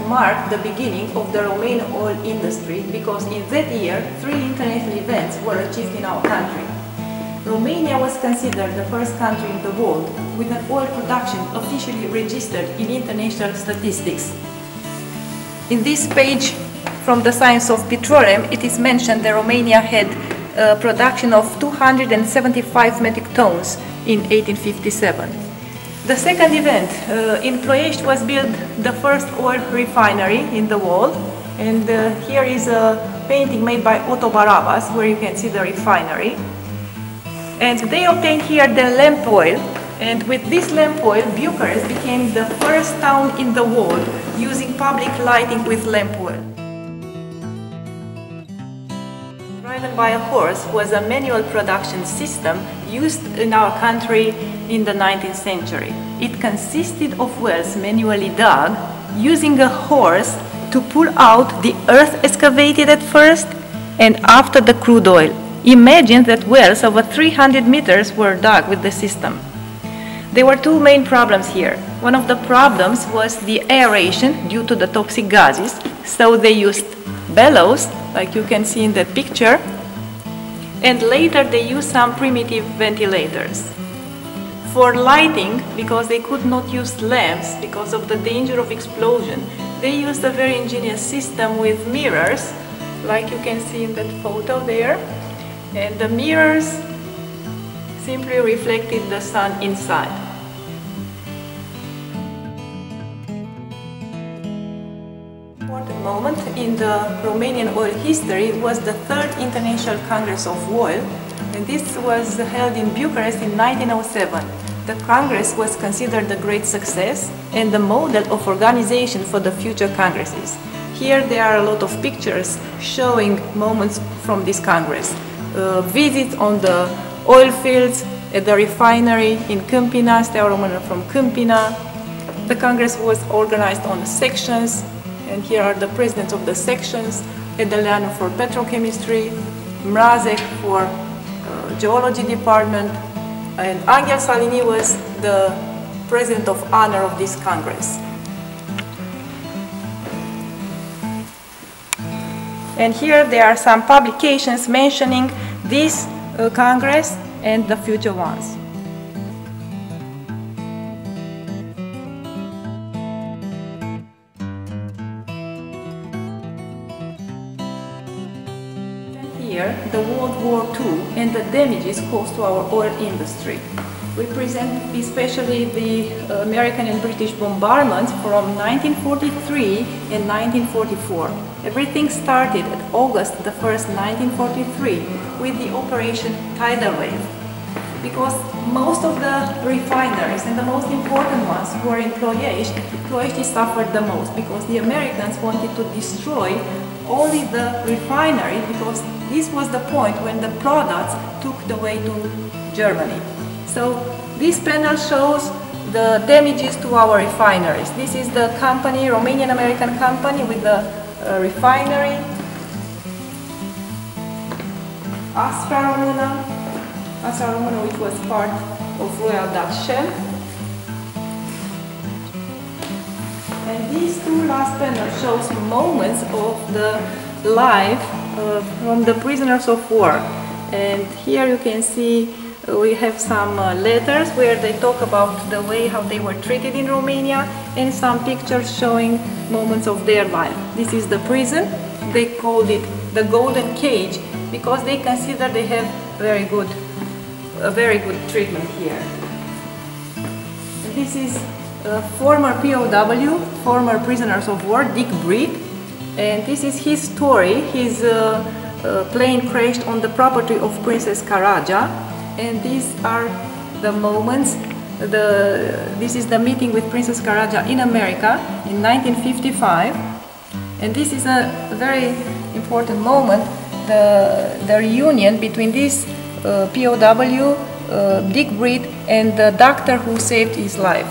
marked the beginning of the Romanian oil industry because in that year, 3 international events were achieved in our country. Romania was considered the first country in the world with an oil production officially registered in international statistics. In this page from the Science of Petroleum, it is mentioned that Romania had a production of 275 metric tons in 1857. The second event, in Ploiești was built the first oil refinery in the world, and here is a painting made by Otto Barabas where you can see the refinery. And they obtained here the lamp oil, and with this lamp oil Bucharest became the first town in the world using public lighting with lamp oil. Driven by a horse was a manual production system used in our country in the 19th century. It consisted of wells manually dug using a horse to pull out the earth excavated at first and after the crude oil. Imagine that wells over 300 meters were dug with the system. There were two main problems here. One of the problems was the aeration due to the toxic gases, so they used bellows, like you can see in that picture, and later they used some primitive ventilators. For lighting, because they could not use lamps because of the danger of explosion, they used a very ingenious system with mirrors, like you can see in that photo there, and the mirrors simply reflected the sun inside. Important moment in the Romanian oil history was the Third International Congress of Oil, and this was held in Bucharest in 1907. The Congress was considered a great success and the model of organization for the future Congresses. Here there are a lot of pictures showing moments from this Congress. Visits on the oil fields, at the refinery in Câmpina, Steaua Română from Câmpina. The Congress was organized on sections, and here are the presidents of the sections: Edeleanu for petrochemistry, Mrazek for geology department, and Angel Salini was the president of honor of this Congress. And here there are some publications mentioning this Congress and the future ones. Here, the World War II and the damages caused to our oil industry. We present especially the American and British bombardments from 1943 and 1944. Everything started at August 1st, 1943 with the Operation Tidal Wave. Because most of the refineries and the most important ones were in Ploiești, Ploiești suffered the most because the Americans wanted to destroy only the refinery because this was the point when the products took the way to Germany. So this panel shows the damages to our refineries. This is the company, Romanian-American company with the refinery, Astra Română, which was part of Royal Dutch Shell. And these two last panels shows moments of the life from the prisoners of war. And here you can see we have some letters where they talk about the way how they were treated in Romania and some pictures showing moments of their life. This is the prison. They called it the Golden Cage because they consider they have a very good treatment here. And this is former POW, former prisoners of war, Dick Breed, and this is his story. His plane crashed on the property of Princess Karaja, and these are the moments. This is the meeting with Princess Karaja in America in 1955, and this is a very important moment, the reunion between this POW, Dick Breed, and the doctor who saved his life.